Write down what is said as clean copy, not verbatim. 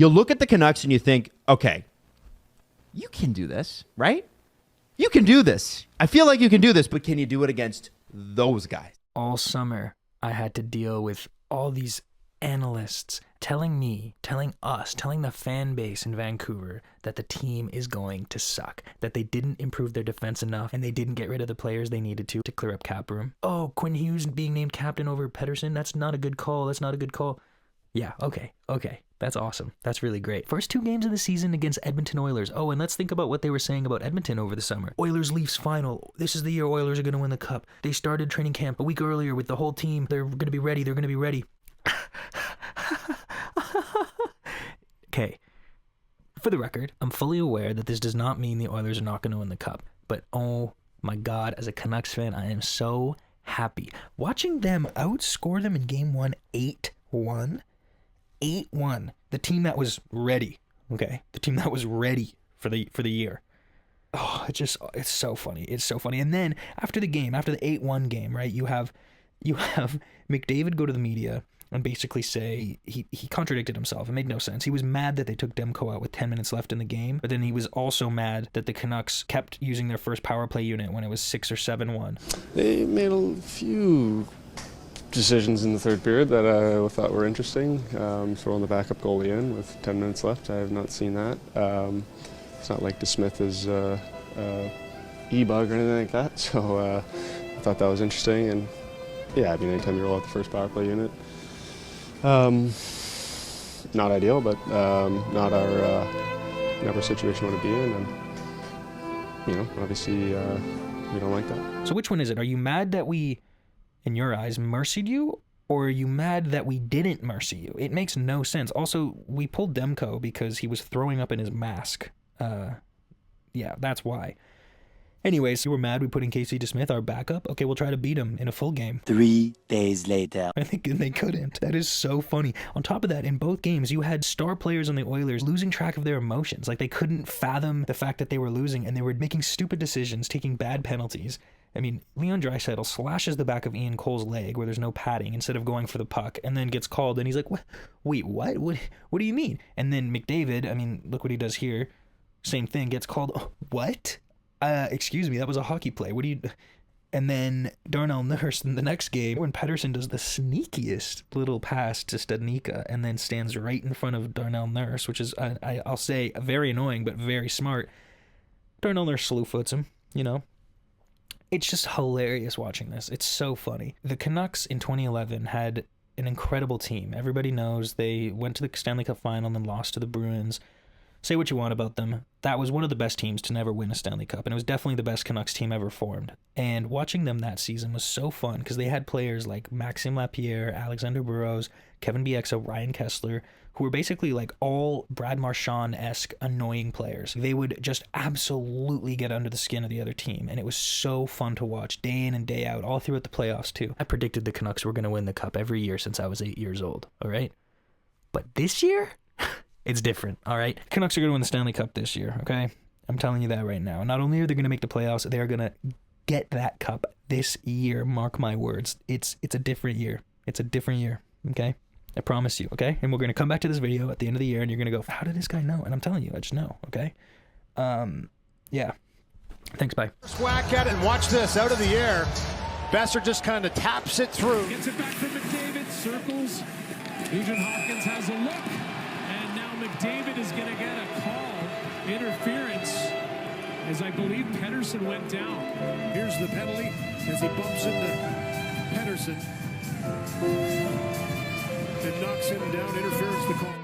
You look at the Canucks and you think, okay, you can do this, right? You can do this. I feel like you can do this, but can you do it against those guys? All summer, I had to deal with all these analysts telling me, telling us, telling the fan base in Vancouver that the team is going to suck, that they didn't improve their defense enough, and they didn't get rid of the players they needed to clear up cap room. Oh, Quinn Hughes being named captain over Pettersson, that's not a good call. That's not a good call. Yeah, okay. That's awesome. That's really great. First 2 games of the season against Edmonton Oilers. Oh, and let's think about what they were saying about Edmonton over the summer. Oilers-Leafs final. This is the year Oilers are going to win the cup. They started training camp a week earlier with the whole team. They're going to be ready. They're going to be ready. Okay. For the record, I'm fully aware that this does not mean the Oilers are not going to win the cup. But oh my God, as a Canucks fan, I am so happy. Watching them outscore them in game 1, 8-1. 8-1. The team that was ready, okay? The team that was ready for the year. Oh, it's so funny. It's so funny. And then after the game, after the 8-1 game, right, you have McDavid go to the media and basically say he contradicted himself. It made no sense. He was mad that they took Demko out with 10 minutes left in the game, but then he was also mad that the Canucks kept using their first power play unit when it was 6 or 7-1. They made a few decisions in the third period that I thought were interesting. Throwing the backup goalie in with 10 minutes left, I have not seen that. It's not like DeSmith is E-bug or anything like that, so I thought that was interesting. And yeah, I mean, anytime you roll out the first power play unit, not ideal, but not our situation we want to be in, and you know, obviously we don't like that. So which one is it? Are you mad that we, in your eyes, mercied you, or are you mad that we didn't mercy you? It makes no sense. Also, we pulled Demko because he was throwing up in his mask. Yeah, that's why. Anyways, you were mad we put in Casey DeSmith, our backup? Okay, we'll try to beat him in a full game. 3 days later. I think they couldn't. That is so funny. On top of that, in both games, you had star players on the Oilers losing track of their emotions. Like, they couldn't fathom the fact that they were losing, and they were making stupid decisions, taking bad penalties. I mean, Leon Draisaitl slashes the back of Ian Cole's leg where there's no padding instead of going for the puck, and then gets called, and he's like, wait, what? What do you mean? And then McDavid, I mean, look what he does here. Same thing, gets called. Oh, what? Excuse me, that was a hockey play. What do you... And then Darnell Nurse in the next game, when Pettersson does the sneakiest little pass to Studnicka and then stands right in front of Darnell Nurse, which is, I'll say, very annoying, but very smart. Darnell Nurse slew foots him, you know. It's just hilarious watching this. It's so funny. The Canucks in 2011 had an incredible team. Everybody knows they went to the Stanley Cup final and then lost to the Bruins. Say what you want about them. That was one of the best teams to never win a Stanley Cup, and it was definitely the best Canucks team ever formed. And watching them that season was so fun because they had players like Maxime Lapierre, Alexander Burrows, Kevin Bieksa, Ryan Kessler, who were basically like all Brad Marchand-esque annoying players. They would just absolutely get under the skin of the other team, and it was so fun to watch day in and day out, all throughout the playoffs too. I predicted the Canucks were going to win the Cup every year since I was 8 years old, all right? But this year... It's different, all right? Canucks are going to win the Stanley Cup this year, okay? I'm telling you that right now. Not only are they going to make the playoffs, they are going to get that cup this year. Mark my words. It's a different year. It's a different year, okay? I promise you, okay? And we're going to come back to this video at the end of the year, and you're going to go, how did this guy know? And I'm telling you, I just know, okay? Yeah. Thanks, bye. Whack at it, and watch this, out of the air. Besser just kind of taps it through. Gets it back from McDavid, circles. Nugent Hopkins has a look. McDavid is going to get a call, interference, as I believe Pettersson went down. Here's the penalty as he bumps into Pettersson and knocks him down, interference the call.